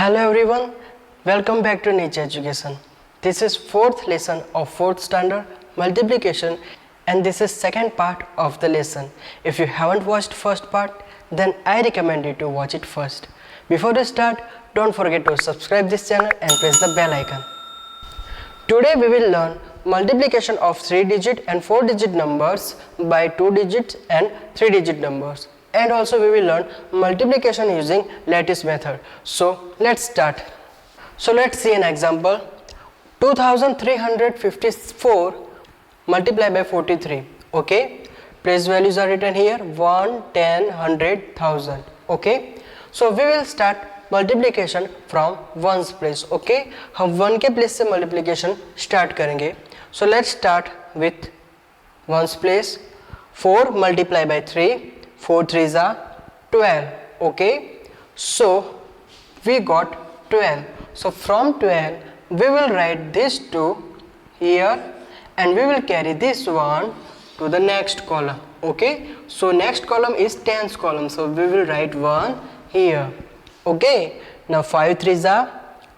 Hello everyone, welcome back to Nature Education. This is fourth lesson of fourth standard multiplication and this is second part of the lesson. If you haven't watched first part, then I recommend you to watch it first. Before we start, don't forget to subscribe this channel and press the bell icon. Today we will learn multiplication of 3-digit and 4-digit numbers by 2 digits and 3-digit numbers. And also we will learn multiplication using lattice method. So let's start. So let's see an example. 2354 multiplied by 43. Okay, place values are written here 1, 10, 100, 1000. Okay, so we will start multiplication from ones place. Okay, हम 1 के place से multiplication start करेंगे. So let's start with ones place. 4 multiplied by 3. 4 3s are 12. Okay, so we got 12. So from 12 we will write this 2 here and we will carry this one to the next column. Okay, so next column is tens column, so we will write 1 here. Okay, now 5 3s are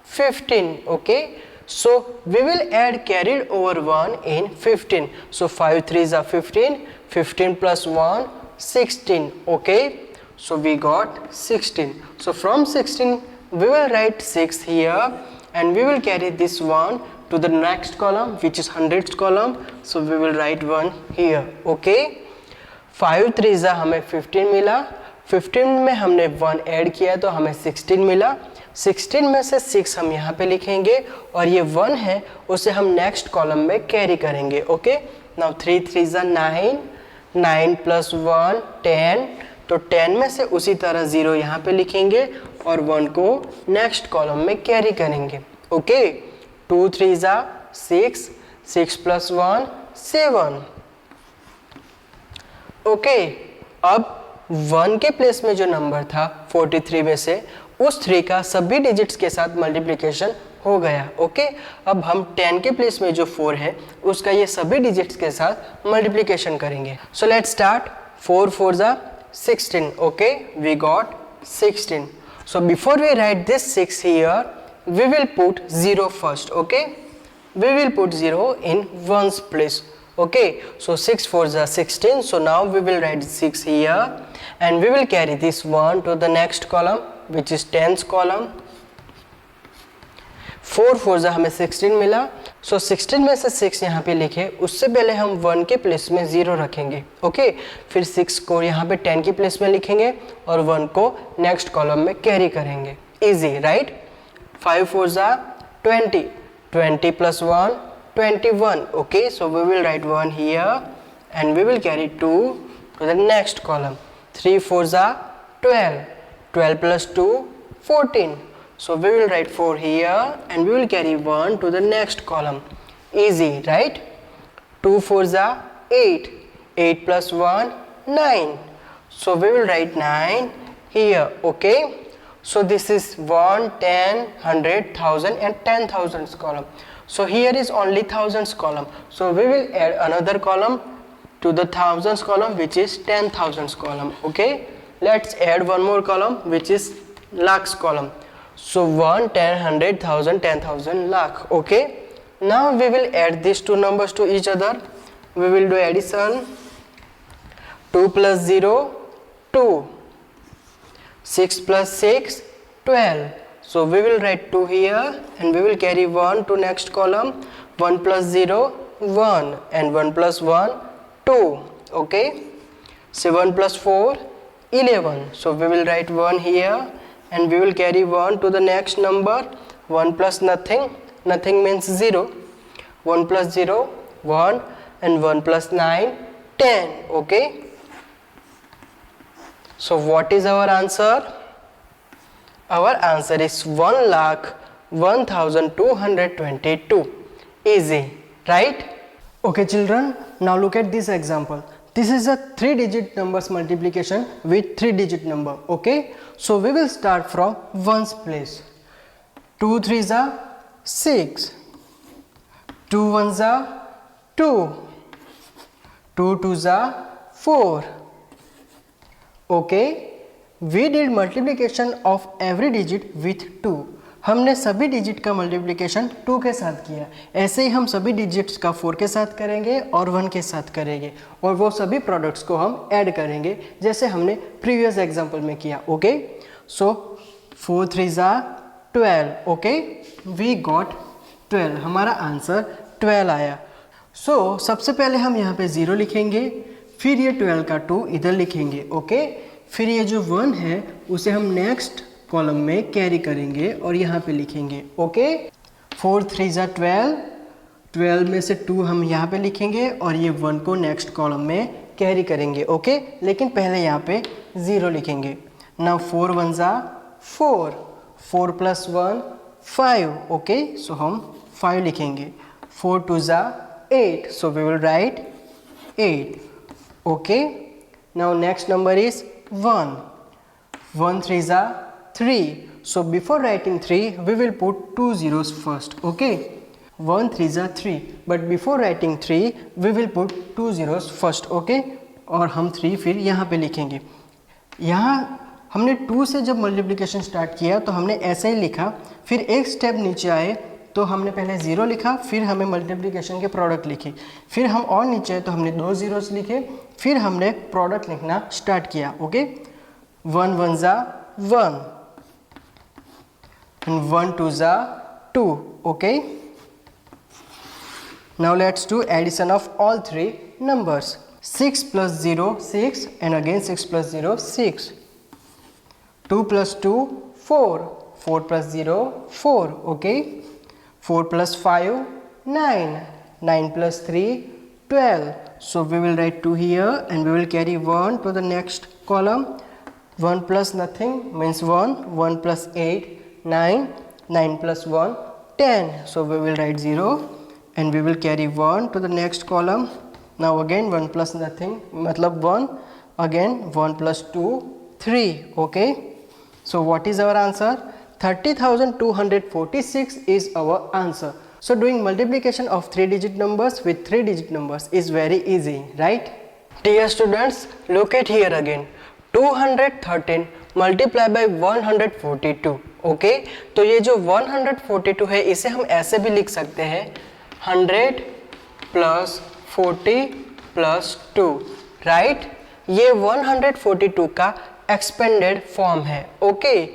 15. Okay, so we will add carried over 1 in 15. So 5 3s are 15. 15 plus 1 16. Okay, so we got 16. So from 16 we will write 6 here and we will carry this one to the next column which is hundreds column. So we will write 1 here. Okay, 5 3s हमें 15 मिला. 15 में हमने 1 add किया तो हमें 16 मिला. 16 में से 6 हम यहाँ पे लिखेंगे और ये 1 है उसे हम नेक्स्ट कॉलम में कैरी करेंगे. Okay, now 3 3s are 9. 9 plus 1 10. तो 10 में से उसी तरह 0 यहाँ पे लिखेंगे और 1 को नेक्स्ट कॉलम में कैरी करेंगे. Okay, 2 3s are 6. 6 plus 1 7. Okay, अब 1 के प्लेस में जो नंबर था 43 में से उस 3 का सभी डिजिट्स के साथ मल्टीप्लिकेशन हो गया. ओके, अब हम 10 के प्लेस में जो 4 है उसका ये सभी डिजिट्स के साथ मल्टीप्लिकेशन करेंगे. So let's start. 4 4s are 16. Okay, we got 16. So before we write this 6 here we will put 0 first. Okay, we will put 0 in ones place. Okay, so 6 4s are 16. So now we will write 6 here and we will carry this one to the next column which is tens column. 4 4s हमें 16 मिला. So 16 में से 6 यहाँ पे लिखे, उससे पहले हम 1 के प्लेस में 0 रखेंगे. ओके, फिर 6 को यहाँ पे 10 के प्लेस में लिखेंगे और 1 को नेक्स्ट कॉलम में कैरी करेंगे. Easy, right? 5 4s are 20. 20 plus 1 21. Okay, so we will write 1 here and we will carry 2 to the next column. 3 4s are 12. 12 plus 2 14. So we will write 4 here and we will carry 1 to the next column. Easy, right? 2 4s are 8. 8 plus 1 9. So we will write 9 here. Okay, so this is 1 10 100 1000 and 10,000s column. So here is only thousands column. So we will add another column to the thousands column which is 10,000s column. Okay, let's add one more column which is lakhs column. So 1 10 100 1000 10,000 lakh. Okay, now we will add these two numbers to each other. We will do addition. 2 plus 0 2. 6 plus 6 12. So we will write 2 here and we will carry 1 to next column. 1 plus 0 1 and 1 plus 1 2. Okay, 7 plus 4 11. So we will write 1 here and we will carry 1 to the next number. 1 plus nothing, nothing means 0. 1 plus 0 1 and 1 plus 9 10. Okay, so what is our answer? Our answer is 1,01,222. Easy, right? Okay children, now look at this example. This is a 3-digit numbers multiplication with 3-digit number. Okay, so we will start from ones place. 2 3s are 6. 2 1s are 2. 2 2s are 4. Okay, we did multiplication of every digit with 2। हमने सभी digit का multiplication 2 के साथ किया। ऐसे ही हम सभी digits का 4 के साथ करेंगे और 1 के साथ करेंगे, और वो सभी प्रोडक्ट्स को हम ऐड करेंगे जैसे हमने प्रीवियस एग्जांपल में किया। Okay, so 4 3 12। Okay, we got 12, हमारा आंसर 12 आया। सो सबसे पहले हम यहाँ पे 0 लिखेंगे, फिर ये 12 का 2 इधर लिखेंगे। ओके, फिर ये जो 1 है उसे हम नेक्स्ट कॉलम में कैरी करेंगे और यहाँ पे लिखेंगे। ओके, 4 3 12, 12 में से 2 हम यहाँ पे लिखेंगे और ये 1 को नेक्स्ट कॉलम में कैरी करेंगे। ओके, लेकिन पहले यहाँ पे 0 लिखेंगे। Now 4 1 4, 4 plus 1 5। ओके, सो हम 5 लिखेंगे। 4 2 8, so we will write 8। Okay, now next number is 1, 1 3 3, so before writing 3 we will put 2 zeros first. Okay, 1 3 3, but before writing 3 we will put 2 zeros first. Okay, और हम 3 फिर यहाँ पे लिखेंगे। यहाँ हमने 2 से जब मल्टीप्लिकेशन स्टार्ट किया तो हमने ऐसे ही लिखा, फिर एक स्टेप नीचे आए तो हमने पहले 0 लिखा, फिर हमें मल्टीप्लिकेशन के प्रोडक्ट लिखे, फिर हम और नीचे आए तो हमने 2 zeros लिखे, फिर हमने प्रोडक्ट लिखना स्टार्ट किया। Okay, 1 1 1 and 1 2 2। Okay, now let's do addition of all three numbers। 6 plus 0 6, and again 6 plus 0 6, 2 plus 2 4, 4 plus 0 4। Okay, 4 plus 5 9, 9 plus 3 12, so we will write 2 here and we will carry 1 to the next column। 1 plus nothing means 1, 1 plus 8 9, 9 plus 1 10, so we will write 0 and we will carry 1 to the next column। Now again 1 plus nothing matlab 1, again 1 plus 2 3। Okay, so what is our answer? 30,246 is our answer। So doing multiplication of 3-digit numbers with 3-digit numbers is very easy, right? Dear students, look at here again, 213 multiply by 142। Okay, तो ये जो 142 है इसे हम ऐसे भी लिख सकते हैं 100 प्लस 40 प्लस 2, राइट? ये 142 का एक्सपेंडेड फॉर्म है। ओके,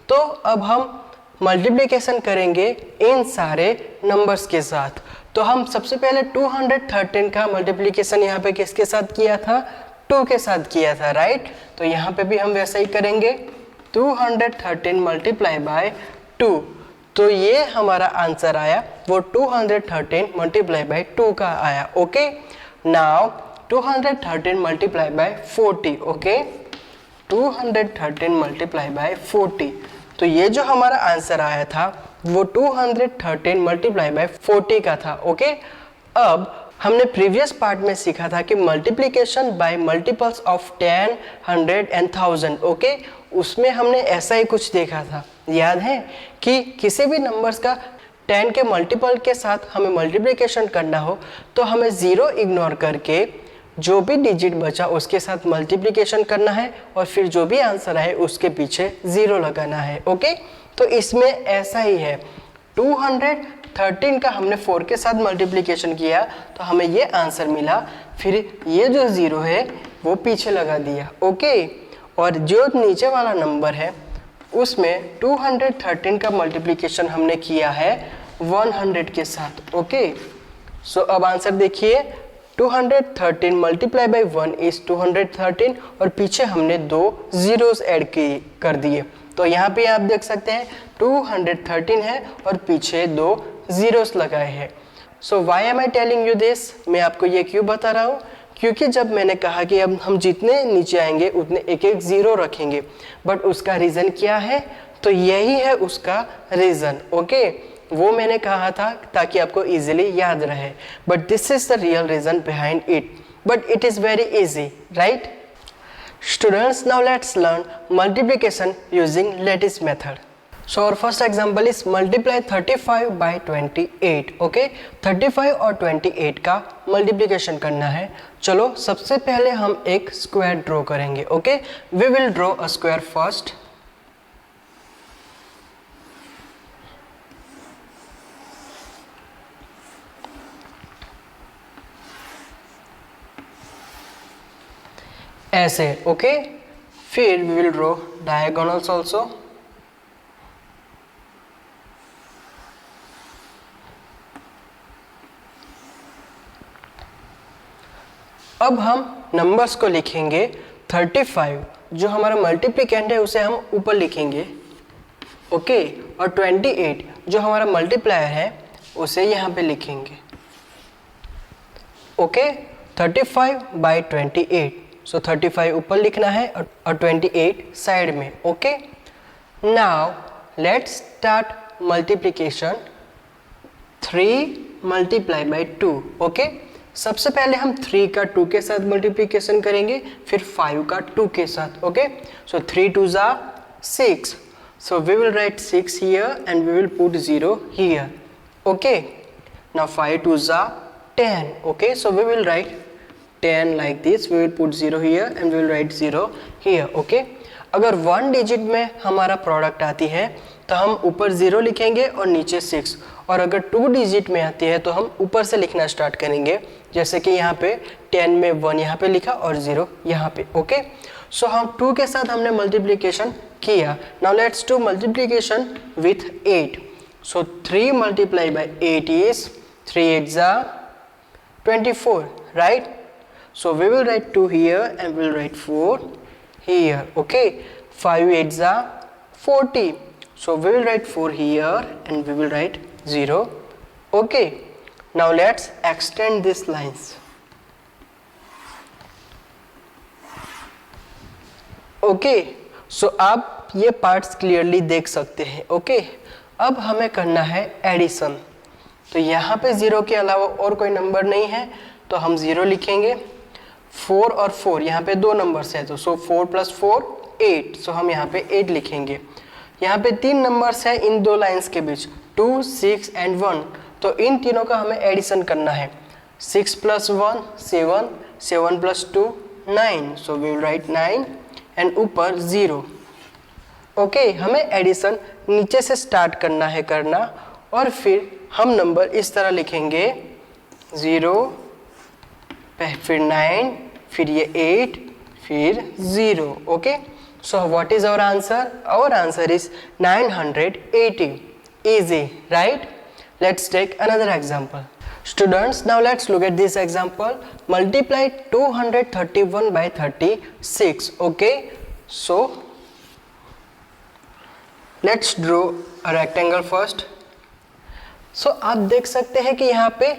तो अब हम मल्टीप्लिकेशन करेंगे इन सारे नंबर्स के साथ। तो हम सबसे पहले 213 का मल्टीप्लिकेशन यहाँ पे किसके साथ किया था? 2 के साथ किया था, राइट? तो यहाँ पे भी हम वैसा ही करेंगे, 213 मल्टीप्लाई बाय 2। तो ये हमारा आंसर आया, वो 213 मल्टीप्लाई बाय 2 का आया। Okay, now 213 multiply by 40। Okay, 213 multiply by 40, तो ये जो हमारा आंसर आया था वो 213 मल्टीप्लाई बाय 40 का था। ओके, अब हमने प्रीवियस पार्ट में सीखा था कि multiplication bye multiples of 10, 100 and 1000। Okay, उसमें हमने ऐसा ही कुछ देखा था, याद है कि किसी भी नंबर्स का 10 के मल्टीपल के साथ हमें मल्टीप्लिकेशन करना हो तो हमें 0 इग्नोर करके जो भी डिजिट बचा उसके साथ मल्टीप्लिकेशन करना है और फिर जो भी आंसर आए उसके पीछे 0 लगाना है। ओके, तो इसमें ऐसा ही है, 213 का हमने 4 के साथ मल्टीप्लिकेशन किया तो हमें ये आंसर मिला, फिर ये जो 0 है वो पीछे लगा दिया। ओके, और जो नीचे वाला नंबर है उसमें 213 का मल्टीप्लिकेशन हमने किया है 100 के साथ। ओके, सो अब आंसर देखिए, 213 मल्टीप्लाई बाई 1 इज 213 और पीछे हमने 2 जीरोस ऐड कर दिए। तो यहाँ पे आप देख सकते हैं 213 है और पीछे 2 जीरोस लगाए हैं। So why am I telling you this, मैं आपको ये क्यों बता रहा हूँ, क्योंकि जब मैंने कहा कि अब हम जितने नीचे आएंगे उतने एक एक ज़ीरो रखेंगे, बट उसका रीज़न क्या है, तो यही है उसका रीज़न। ओके, वो मैंने कहा था ताकि आपको इजीली याद रहे, but this is the real reason behind it, but it is very easy, right students. Now let's learn multiplication using lattice method. So our first example is multiply 35 by 28. Okay, 35 और 28 का multiplication करना है। चलो सबसे पहले हम एक square draw करेंगे। Okay, we will draw a square first. ऐसे। ओके, फिर we will draw diagonals also. अब हम नंबर्स को लिखेंगे। 35 जो हमारा मल्टीप्लिकेंट है उसे हम ऊपर लिखेंगे। ओके, और 28 जो हमारा मल्टीप्लायर है उसे यहाँ पे लिखेंगे। Okay, 35 by 28। सो 35 ऊपर लिखना है और 28 साइड में। Okay, now let's start multiplication. 3 multiply by 2। Okay, सबसे पहले हम 3 का 2 के साथ मल्टीप्लिकेशन करेंगे, फिर 5 का 2 के साथ। Okay, so 3 2s are 6, so we will write 6 here and we will put 0 here. Okay, now 5 2s are 10. Okay, so we will write 10 like this, we will put 0 here and we will write 0 here. Okay, अगर 1 digit में हमारा product आती है तो हम ऊपर 0 लिखेंगे और नीचे 6, और अगर 2 डिजिट में आती है तो हम ऊपर से लिखना स्टार्ट करेंगे, जैसे कि यहाँ पे 10 में 1 यहाँ पे लिखा और 0 यहाँ पे। ओके, सो हम 2 के साथ हमने मल्टीप्लिकेशन किया। Now let's do multiplication with 8। So 3 multiply by 8 is 3 8s are 24, right? So we will write 2 here and we will write 4 here. Okay, 5 8s are 40. So we will write 4 here and we will write 0. Okay, now let's extend these lines. Okay, so आप ये parts clearly देख सकते हैं। Okay, अब हमें करना है addition. तो यहाँ पे 0 के अलावा और कोई नंबर नहीं है तो हम 0 लिखेंगे। 4 और 4 यहाँ पे 2 नंबर्स है, तो सो 4 + 4 8, सो हम यहाँ पे 8 लिखेंगे। यहाँ पे 3 नंबर्स है इन 2 लाइंस के बीच, 2 6 एंड 1, तो इन तीनों का हमें एडिशन करना है। 6 + 1 7, 7 + 2 9, so we will write 9 and ऊपर 0। ओके, हमें एडिशन नीचे से स्टार्ट करना है और फिर हम नंबर इस तरह लिखेंगे 0, फिर 9, फिर ये 8, फिर 0। Okay, so what is our answer? Our answer is 980. Easy, right? Let's take another example. Students, now let's look at this example. Multiply 231 by 36. Okay, so let's draw a rectangle first. So आप देख सकते हैं कि यहाँ पे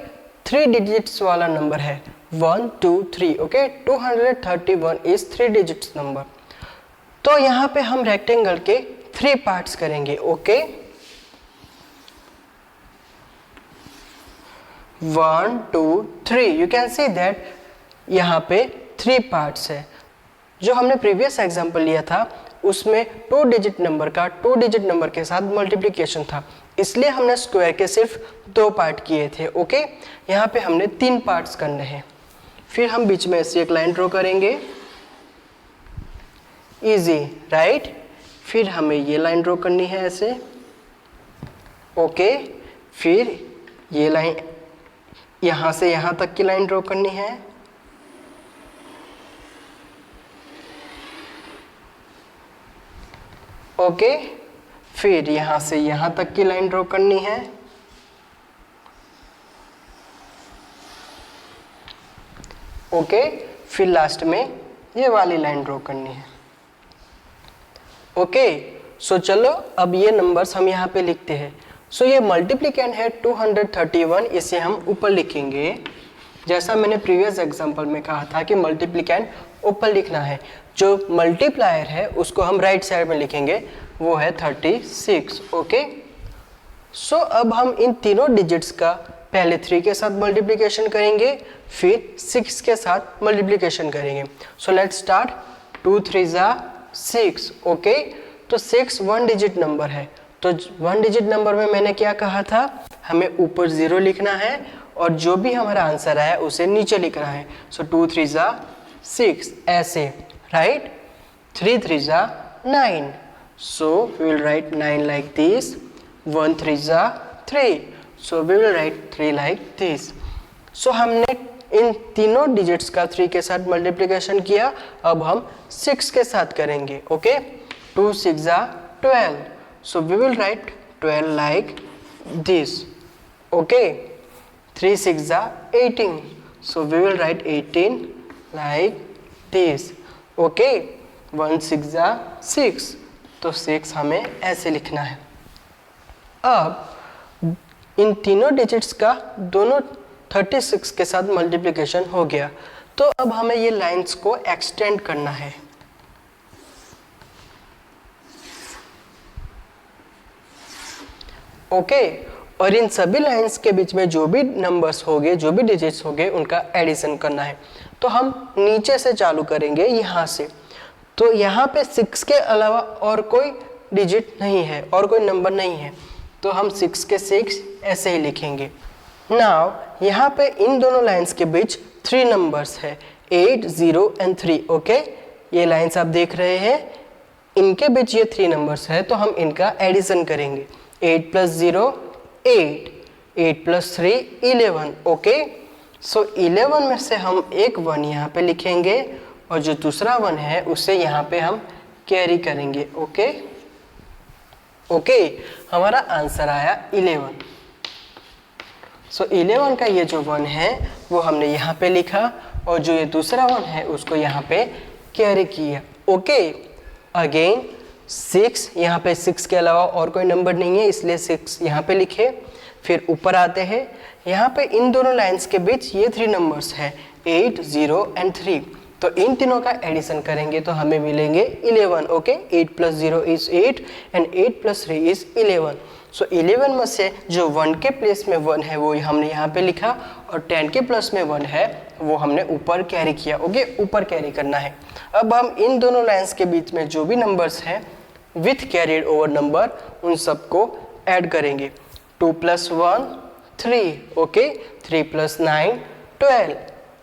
3 digits वाला number है, 1 2 3। Okay, 231 is 3 digits number. तो यहाँ पे हम रेक्टेंगल के 3 पार्ट्स करेंगे। Okay, 1 2 3। You can see that यहाँ पे 3 पार्ट्स है। जो हमने प्रीवियस एग्जांपल लिया था उसमें 2 डिजिट नंबर का 2 डिजिट नंबर के साथ मल्टीप्लिकेशन था, इसलिए हमने स्क्वायर के सिर्फ 2 पार्ट किए थे। ओके, यहाँ पे हमने 3 पार्ट्स करने हैं। फिर हम बीच में ऐसी एक लाइन ड्रॉ करेंगे, इजी, राइट? फिर हमें ये लाइन ड्रॉ करनी है ऐसे। ओके, फिर ये लाइन यहाँ से यहाँ तक की लाइन ड्रॉ करनी है। ओके, फिर यहाँ से यहाँ तक की लाइन ड्रॉ करनी है। ओके, फिर लास्ट में ये वाली लाइन ड्रॉ करनी है। ओके, सो चलो अब ये नंबर्स हम यहाँ पे लिखते हैं। सो ये मल्टीप्लिकेंट है 231, इसे हम ऊपर लिखेंगे। जैसा मैंने प्रीवियस एग्जांपल में कहा था कि मल्टीप्लिकेंट ऊपर लिखना है, जो मल्टीप्लायर है उसको हम राइट साइड में लिखेंगे, वो है 36। ओके, सो अब हम इन तीनों डिजिट्स का पहले 3 के साथ मल्टीप्लिकेशन करेंगे, फिर 6 के साथ मल्टीप्लिकेशन करेंगे। So let's start. 2 3s are 6। Okay, तो 6 1 डिजिट नंबर है, तो 1 डिजिट नंबर में मैंने क्या कहा था, हमें ऊपर 0 लिखना है और जो भी हमारा आंसर है उसे नीचे लिखना है। सो 2 3 जा 6 ऐसे, राइट। 3 3 जा 9, so we will write 9 like this. 1 3 जा 3, so we will write 3 like this. So हमने इन तीनों डिजिट्स का 3 के साथ मल्टीप्लिकेशन किया, अब हम 6 के साथ करेंगे। ओके, 2 6 जा 12, so we will write 12 like this. Okay, 3 6 are 18, so we will write 18 like this. Okay, 1 6 are 6, तो 6 हमें ऐसे लिखना है। अब इन तीनों डिजिट्स का दोनों 36 के साथ मल्टीप्लिकेशन हो गया, तो अब हमें ये लाइंस को एक्सटेंड करना है। ओके, और इन सभी लाइंस के बीच में जो भी नंबर्स होंगे, जो भी डिजिट्स होंगे, उनका एडिशन करना है। तो हम नीचे से चालू करेंगे, यहाँ से। तो यहाँ पे 6 के अलावा और कोई डिजिट नहीं है और कोई नंबर नहीं है, तो हम 6 के 6 ऐसे ही लिखेंगे। नाउ यहाँ पे इन दोनों लाइंस के बीच 3 नंबर्स है, 8 0 एंड 3। ओके, ये लाइंस आप देख रहे हैं, इनके बीच ये 3 नंबर्स है, तो हम इनका एडिशन करेंगे। 8 plus 0 8, 8 plus 3 11। ओके, सो 11 में से हम एक 1 यहाँ पे लिखेंगे और जो दूसरा 1 है उसे यहाँ पे हम कैरी करेंगे। ओके ओके, हमारा आंसर आया 11। सो 11 का ये जो 1 है वो हमने यहाँ पे लिखा और जो ये दूसरा 1 है उसको यहाँ पे कैरी किया। ओके, अगेन 6, यहाँ पे 6 के अलावा और कोई नंबर नहीं है, इसलिए 6 यहाँ पे लिखे। फिर ऊपर आते हैं, यहाँ पे इन दोनों लाइंस के बीच ये 3 नंबर्स है, 8 0 एंड 3। तो इन तीनों का एडिशन करेंगे तो हमें मिलेंगे 11। Okay, 8 plus 0 is 8 and 8 plus 3 is 11। सो 11 में से जो 1 के प्लेस में 1 है वो हमने यहाँ पे लिखा और 10 के प्लस में 1 है वो हमने ऊपर कैरी किया। ओके, ऊपर कैरी करना है। अब हम इन दोनों लाइंस के बीच में जो भी नंबर्स हैं विथ कैरिड ओवर नंबर, उन सबको ऐड करेंगे। 2 plus 1 3। ओके, 3 plus 9 12,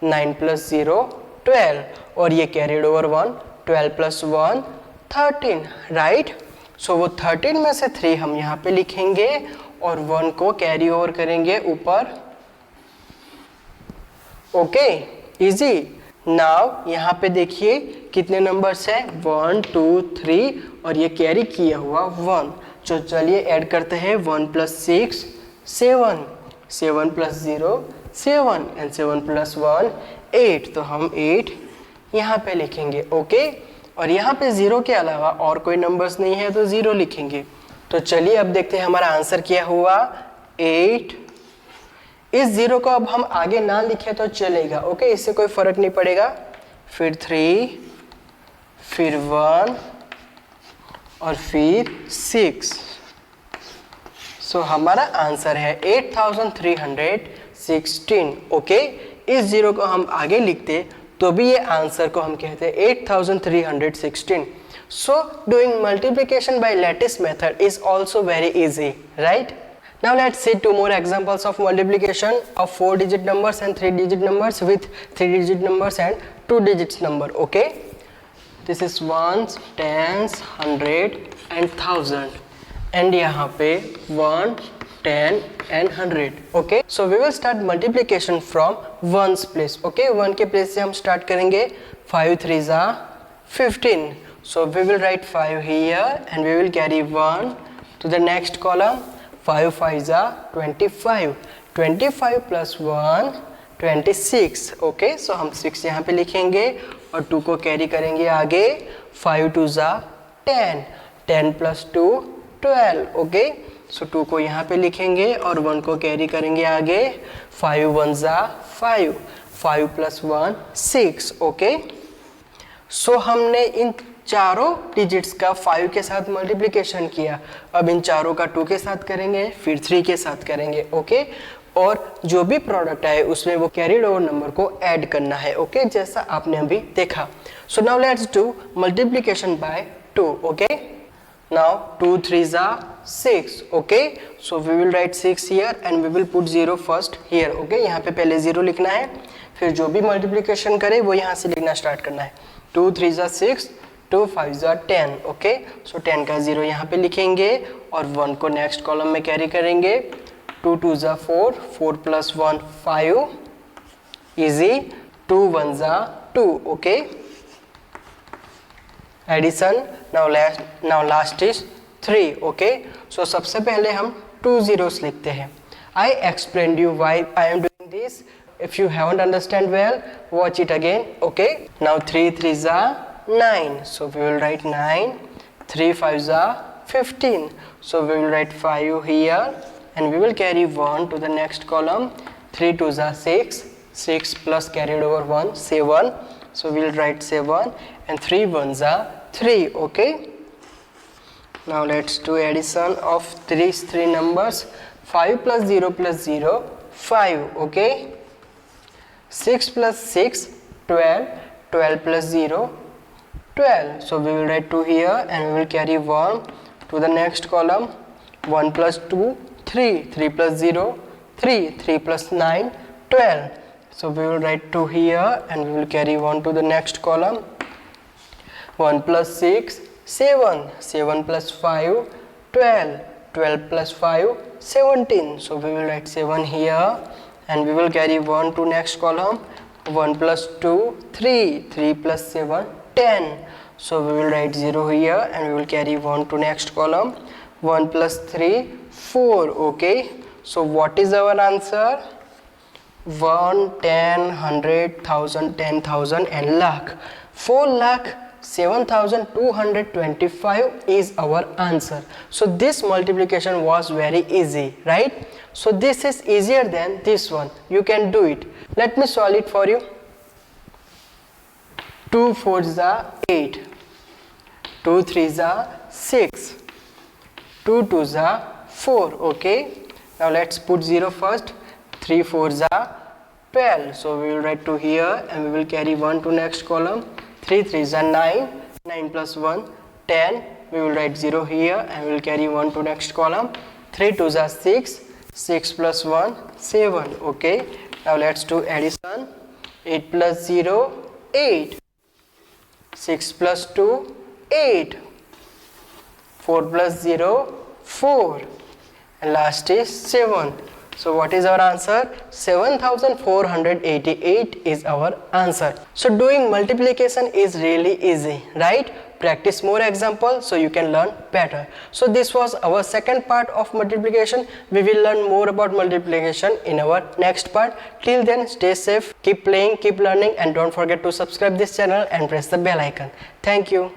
9 plus 0 12, और ये कैरिड ओवर 1, 12 plus 1 13, राइट। सो वो 13 में से 3 हम यहाँ पे लिखेंगे और 1 को कैरी ओवर करेंगे ऊपर। Okay, easy. नाउ यहाँ पे देखिए कितने नंबर्स है, 1 2 3 और ये कैरी किया हुआ 1। तो चलिए ऐड करते हैं। 1 plus 6 7, 7 plus 0 7 एंड 7 plus 1 8। तो हम 8 यहाँ पे लिखेंगे। ओके, और यहाँ पे 0 के अलावा और कोई नंबर्स नहीं है तो 0 लिखेंगे। तो चलिए अब देखते हैं हमारा आंसर क्या हुआ, 8। इस 0 को अब हम आगे ना लिखे तो चलेगा। ओके, इससे कोई फर्क नहीं पड़ेगा। फिर 3, फिर 1 और फिर 6। सो हमारा आंसर है 8316। ओके, इस 0 को हम आगे लिखते तो भी ये आंसर को हम कहते हैं 8316। So doing multiplication bye lattice method is also very easy, right. Now let's see 2 more examples of multiplication of 4 digit numbers and 3 digit numbers with 3 digit numbers and 2 digits number. Okay, this is ones, tens, 100 and 1000 and यहाँ पे 1, 10 and 100. Okay, so we will start multiplication from ones place. Okay, 1 के place से हम start करेंगे। 5 3s are 15. So we will write 5 here and we will carry 1 to the next column. 5 5s are 25, 25 plus 1 26। Okay, सो हम 6 यहाँ पे लिखेंगे और 2 को कैरी करेंगे आगे। 5 2s are 10, 10 plus 2 12। ओके, सो 2 को यहाँ पे लिखेंगे और 1 को कैरी करेंगे आगे। 5 1s are 5, 5 plus 1 6। ओके, सो हमने इन चारों डिजिट्स का 5 के साथ मल्टीप्लिकेशन किया। अब इन चारों का 2 के साथ करेंगे, फिर 3 के साथ करेंगे। ओके, और जो भी प्रोडक्ट आए उसमें वो कैरिड ओवर नंबर को ऐड करना है। ओके, जैसा आपने अभी देखा। So now let's do multiplication bye 2। Okay, Now 2 3s are 6. Okay, so we will write 6 here and we will put 0 first here. Okay, यहाँ पे पहले 0 लिखना है, फिर जो भी मल्टीप्लिकेशन करे वो यहाँ से लिखना स्टार्ट करना है. 2 3s are 6, 2 5s are 10. Okay, सो 10 का 0 यहाँ पे लिखेंगे और 1 को नेक्स्ट कॉलम में कैरी करेंगे. 2 2s are 4, 4 plus 1 5, easy. 2 1s are 2. Okay, addition. Now last is 3. Okay, so सबसे पहले हम 2 zeros लिखते हैं. I explain you why I am doing this. If you haven't understand well, watch it again. Okay, now 3 3s are 9, so we will write 9. 3 5s are 15, so we will write 5 here and we will carry 1 to the next column. 3 2s are 6, 6 plus carried over 1 7, so we will write 7 and 3 1s are 3. Okay, now let's do addition of these three numbers. 5 plus 0 plus 0 5. Okay, 6 plus 6 12, 12 plus 0 12, so we will write 2 here and we will carry 1 to the next column. 1 plus 2 3, 3 plus 0 3, 3 plus 9 12, so we will write 2 here and we will carry 1 to the next column. 1 plus 6 7, 7 plus 5 12, 12 plus 5 17, so we will write 7 here and we will carry 1 to next column. 1 plus 2 3, 3 plus 7 10, so we will write 0 here and we will carry 1 to next column. 1 plus 3 4. Okay, so what is our answer? 1 10 100 1000 10,000 and lakh. 4,07,225 is our answer. So this multiplication was very easy, right? So this is easier than this one. You can do it. Let me solve it for you. 2 4s are 8, 2 3s are 6, 2 2s are 4. Okay, now let's put 0 first. 3 4s are 12, so we will write 2 here and we will carry 1 to next column. 3 3s are 9, 9 plus 1 10, we will write 0 here and we will carry 1 to next column. 3 2s are 6, 6 plus 1 7. Okay, now let's do addition. 8 plus 0 8, 6 plus 2 8, 4 plus 0 4 and last is 7. So what is our answer? 7,488 is our answer. So doing multiplication is really easy, right? Practice more examples so you can learn better. So this was our second part of multiplication. We will learn more about multiplication in our next part. Till then, stay safe, keep playing, keep learning, and don't forget to subscribe this channel and press the bell icon. Thank you.